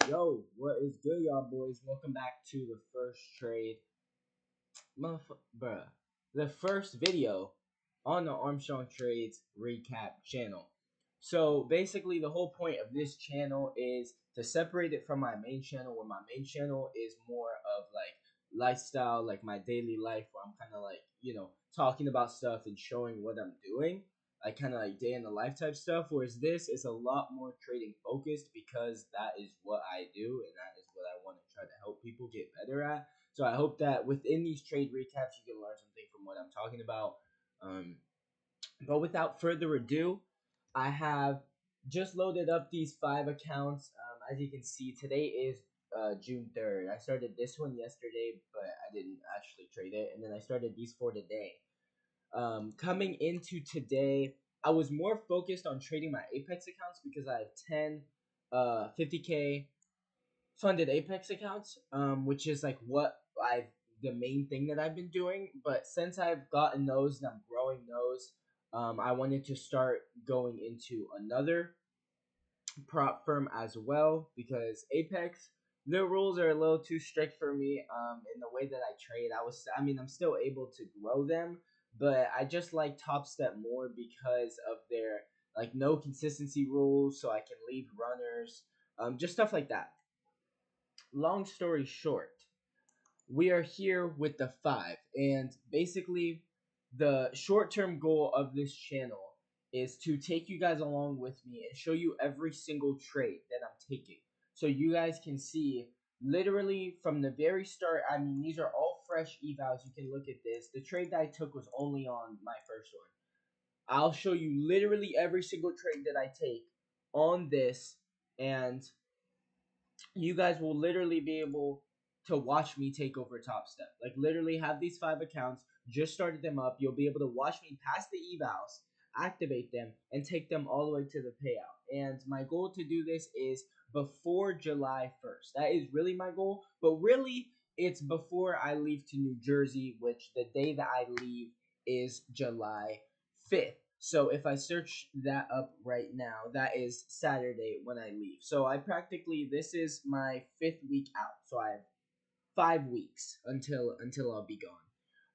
Yo, what is good, y'all boys? Welcome back to the first trade, bruh, the first video on the Armstrong Trades recap channel. So basically, the whole point of this channel is to separate it from my main channel, where my main channel is more of like lifestyle, like my daily life, where I'm kind of like talking about stuff and showing what I'm doing, like kind of like day in the life type stuff. Whereas this is a lot more trading focused because that is what I do and that is what I want to try to help people get better at. So I hope that within these trade recaps, you can learn something from what I'm talking about. Um, but without further ado, I have just loaded up these 5 accounts. As you can see, today is June 3rd. I started this one yesterday, but I didn't actually trade it. And then I started these 4 today. Coming into today, I was more focused on trading my Apex accounts because I have 10 50K funded Apex accounts, which is like what I've the main thing that I've been doing. But since I've gotten those and I'm growing those, I wanted to start going into another prop firm as well because Apex, the rules are a little too strict for me. In the way that I trade, I'm still able to grow them, but I just like Topstep more because of their like no consistency rules, so I can leave runners, just stuff like that. Long story short, we are here with the 5, and basically the short-term goal of this channel is to take you guys along with me and show you every single trade that I'm taking, so you guys can see literally from the very start. I mean, these are all fresh evals. You can look at this. The trade that I took was only on my first one. I'll show you literally every single trade that I take on this, and you guys will literally be able to watch me take over Topstep. Like literally have these 5 accounts, just started them up. You'll be able to watch me pass the evals, activate them, and take them all the way to the payout. And my goal to do this is before July 1st. That is really my goal, but really it's before I leave to New Jersey, which the day that I leave is July 5th. So if I search that up right now, that is Saturday when I leave. So this is my 5th week out. So I have 5 weeks until I'll be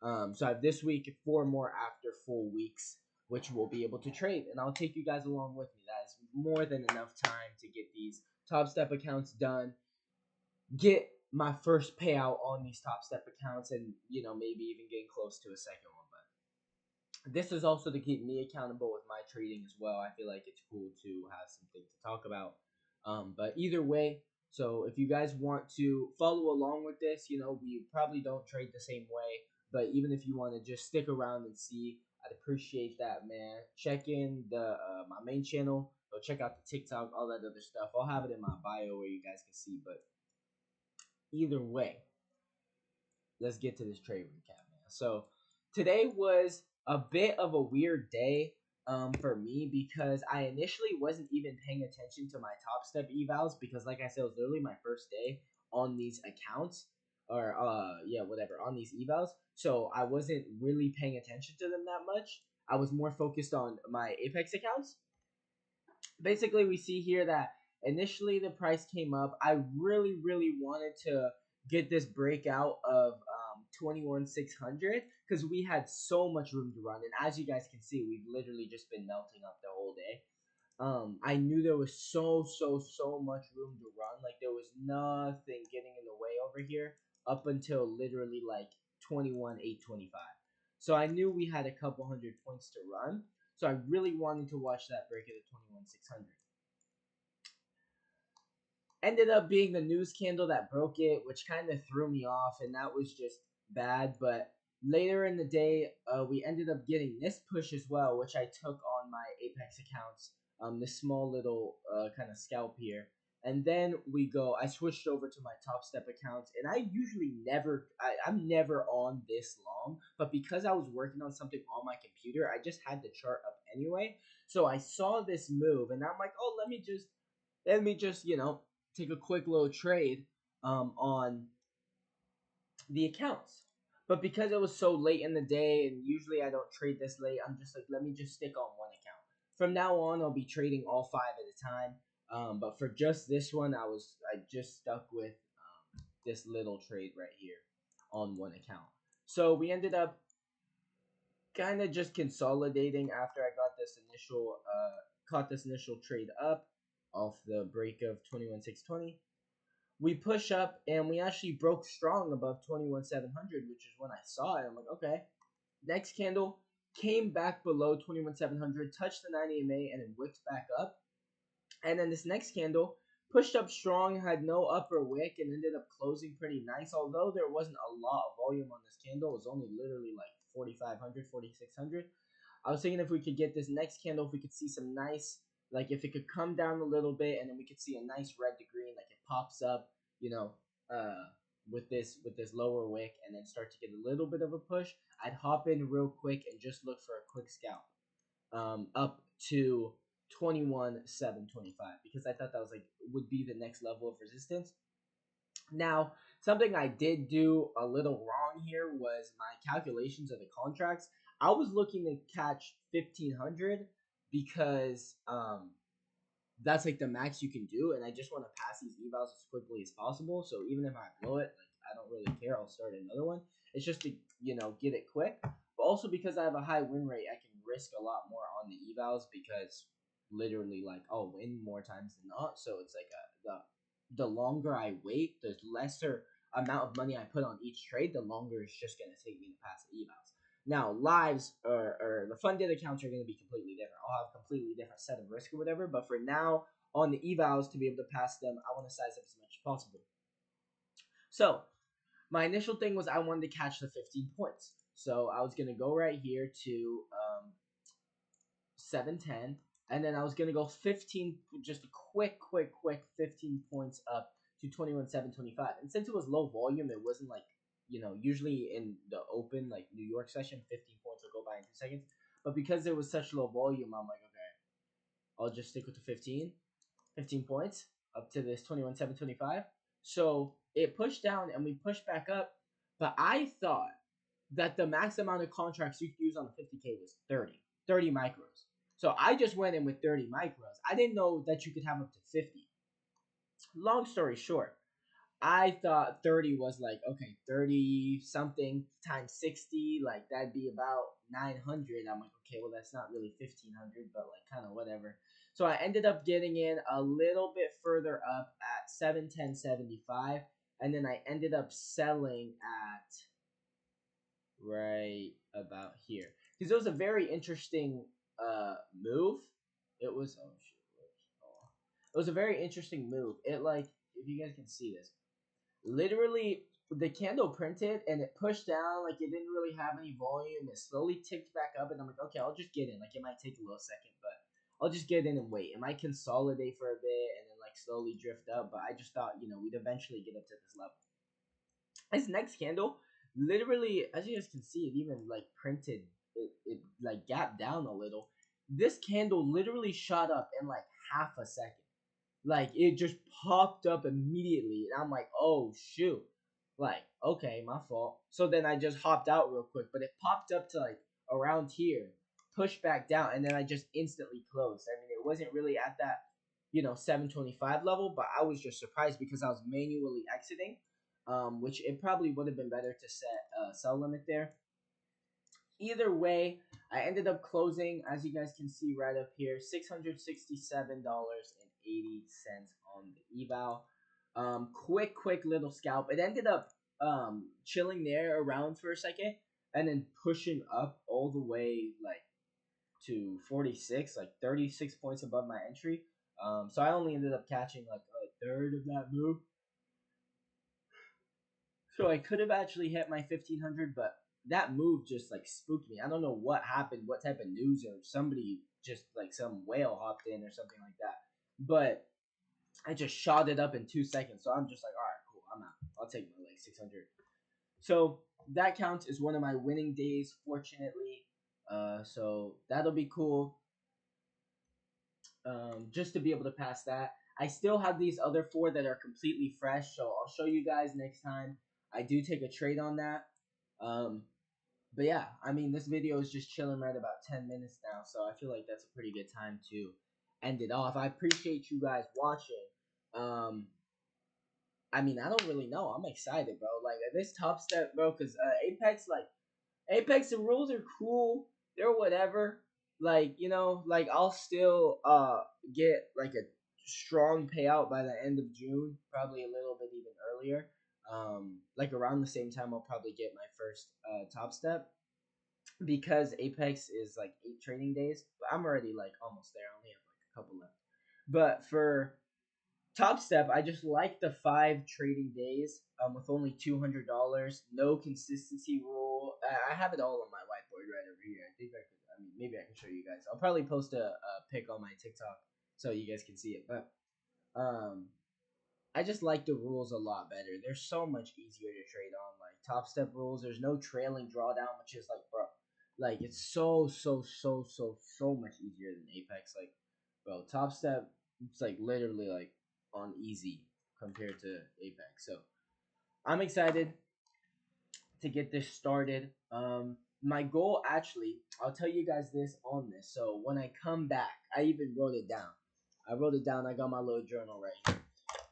gone. So I have this week, 4 more after full weeks, which we'll be able to trade, and I'll take you guys along with me. That is more than enough time to get these Topstep accounts done, get my first payout on these Topstep accounts, and maybe even getting close to a second one. But this is also to keep me accountable with my trading as well. I feel like it's cool to have something to talk about. But either way, so if you guys want to follow along with this, we probably don't trade the same way. But even if you want to just stick around and see, I'd appreciate that, man. Check in the my main channel. Go check out the TikTok, all that other stuff. I'll have it in my bio where you guys can see. But either way, let's get to this trade recap, man. So today was a bit of a weird day for me because I initially wasn't even paying attention to my Topstep evals because, like I said, it was literally my first day on these accounts, or whatever, on these evals. So I wasn't really paying attention to them that much. I was more focused on my Apex accounts. Basically, we see here that initially the price came up. I really wanted to get this breakout of 21,600 because we had so much room to run, and as you guys can see, we've literally just been melting up the whole day. I knew there was so much room to run. Like there was nothing getting in the way over here up until literally like 21,825. So I knew we had a couple hundred points to run. So I really wanted to watch that break at the 21,600. Ended up being the news candle that broke it, which kind of threw me off, and that was just bad. But later in the day, we ended up getting this push as well, which I took on my Apex accounts. This small little kind of scalp here. And then I switched over to my Topstep accounts, and I'm never on this long, but because I was working on something on my computer, I just had the chart up anyway. So I saw this move, and I'm like, oh, let me just take a quick little trade on the accounts. But because it was so late in the day, and usually I don't trade this late, I'm just like, let me just stick on one account. From now on, I'll be trading all 5 at a time. But for just this one, I just stuck with this little trade right here on one account. So we ended up kind of just consolidating after I got this initial caught this initial trade up off the break of 21,620. We push up and we actually broke strong above 21,700, which is when I saw it. I'm like, okay. Next candle came back below 21,700, touched the 90 MA, and then wicked back up. And then this next candle pushed up strong, had no upper wick, and ended up closing pretty nice. Although there wasn't a lot of volume on this candle, it was only literally like 4,500, 4,600. I was thinking if we could get this next candle, if we could see some nice, like if it could come down a little bit, and then we could see a nice red to green, like it pops up, you know, with this lower wick, and then start to get a little bit of a push. I'd hop in real quick and just look for a quick scalp, up to 21,725, because I thought that was like would be the next level of resistance. Now, something I did do a little wrong here was my calculations of the contracts. I was looking to catch 1,500 because that's like the max you can do, and I just want to pass these evals as quickly as possible. So even if I blow it, like I don't really care. I'll start another one. It's just to get it quick, but also because I have a high win rate, I can risk a lot more on the evals because literally like I'll win more times than not. So it's like the longer I wait, the lesser amount of money I put on each trade, the longer it's just gonna take me to pass the evals. Now, lives or the funded accounts are going to be completely different. I'll have a completely different set of risk or whatever. But for now, on the evals, to be able to pass them, I want to size up as much as possible. So my initial thing was I wanted to catch the 15 points. So I was going to go right here to 710. And then I was going to go 15, just a quick 15 points up to 21,725. And since it was low volume, it wasn't like, usually in the open, like New York session, 15 points will go by in 2 seconds. But because there was such low volume, I'm like, okay, I'll just stick with the 15 points up to this 21,725. So it pushed down and we pushed back up. But I thought that the max amount of contracts you could use on the 50K was 30 micros. So I just went in with 30 micros. I didn't know that you could have up to 50. Long story short, I thought 30 was like, okay, 30 something times 60, like that'd be about 900. I'm like, okay, well, that's not really 1,500, but like kind of whatever. So I ended up getting in a little bit further up at 710.75, and then I ended up selling at right about here. Because it was a very interesting move. It was, oh shit. It was a very interesting move. It like, if you guys can see this, literally the candle printed and it pushed down like it didn't really have any volume. It slowly ticked back up and I'm like, okay, I'll just get in. Like it might take a little second, but I'll just get in and wait. It might consolidate for a bit and then like slowly drift up. But I just thought, we'd eventually get up to this level. This next candle, literally, as you guys can see, it even like printed, it like gapped down a little. This candle literally shot up in like half a second. Like it just popped up immediately, and I'm like, oh shoot, like okay, my fault. So then I just hopped out real quick, but it popped up to like around here, pushed back down, and then I just instantly closed. I mean, it wasn't really at that 725 level, but I was just surprised because I was manually exiting, which it probably would have been better to set a sell limit there. Either way, I ended up closing, as you guys can see right up here, $667.80 on the eval. Quick little scalp. It ended up chilling there around for a second, and then pushing up all the way like to 46, like 36 points above my entry. So I only ended up catching like a third of that move. So I could have actually hit my 1,500, but that move just like spooked me. I don't know what happened, what type of news, or somebody just like some whale hopped in or something like that. But I just shot it up in 2 seconds. So I'm just like, all right, cool, I'm out. I'll take my like 600. So that counts as one of my winning days, fortunately. So that'll be cool. Just to be able to pass that. I still have these other 4 that are completely fresh, so I'll show you guys next time I do take a trade on that. But yeah, I mean, this video is just chilling right about 10 minutes now, so I feel like that's a pretty good time to end it off. I appreciate you guys watching. Um, I mean, I don't really know. I'm excited, bro. Like this Topstep, bro, because Apex, like Apex, the rules are cool. They're whatever. Like like I'll still get like a strong payout by the end of June, probably a little bit even earlier. Like around the same time, I'll probably get my first Topstep because Apex is like 8 trading days. But I'm already like almost there. I only have like a couple left. But for Topstep, I just like the 5 trading days with only $200. No consistency rule. I have it all on my whiteboard right over here. I think I could. I mean, maybe I can show you guys. I'll probably post a pic on my TikTok so you guys can see it. But um, I just like the rules a lot better. They're so much easier to trade on. Like Topstep rules, there's no trailing drawdown, which is like, bro, like it's so much easier than Apex. Like, bro, Topstep, it's like literally like on easy compared to Apex. So I'm excited to get this started. My goal actually, I'll tell you guys this on this. So when I come back, I even wrote it down. I wrote it down. I got my little journal right here.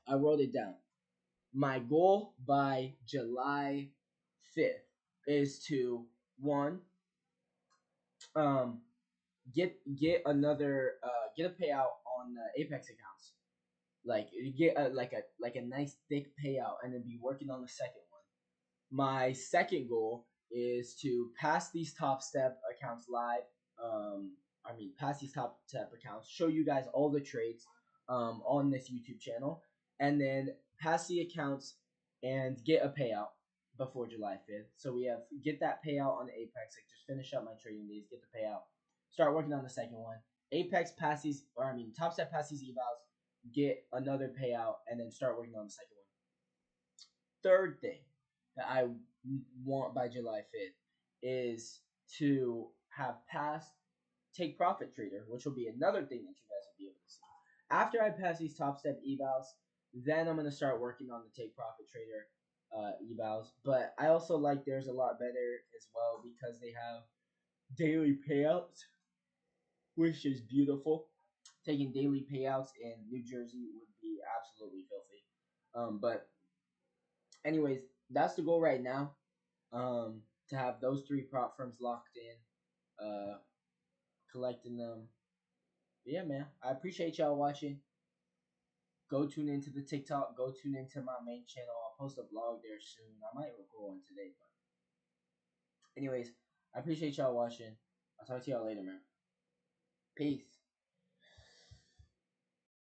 I wrote it down. My goal by July 5th is to one um get a payout on the Apex accounts. Like you get a nice thick payout and then be working on the second one. My second goal is to pass these Topstep accounts live. Pass these Topstep accounts, show you guys all the trades on this YouTube channel, and then pass the accounts and get a payout before July 5th. So we have get that payout on Apex, like just finish up my trading days, get the payout, start working on the second one. Apex pass these, Topstep pass these evals, get another payout, and then start working on the second one. Third thing that I want by July 5th is to have passed Take Profit Trader, which will be another thing that you guys will be able to see. After I pass these Topstep evals, then I'm going to start working on the Take Profit Trader evals. But I also like theirs a lot better as well because they have daily payouts, which is beautiful. Taking daily payouts in New Jersey would be absolutely filthy. But anyways, that's the goal right now. To have those 3 prop firms locked in, collecting them. But yeah, man, I appreciate y'all watching. Go tune into the TikTok. Go tune into my main channel. I'll post a vlog there soon. I might record one today, but anyways, I appreciate y'all watching. I'll talk to y'all later, man. Peace.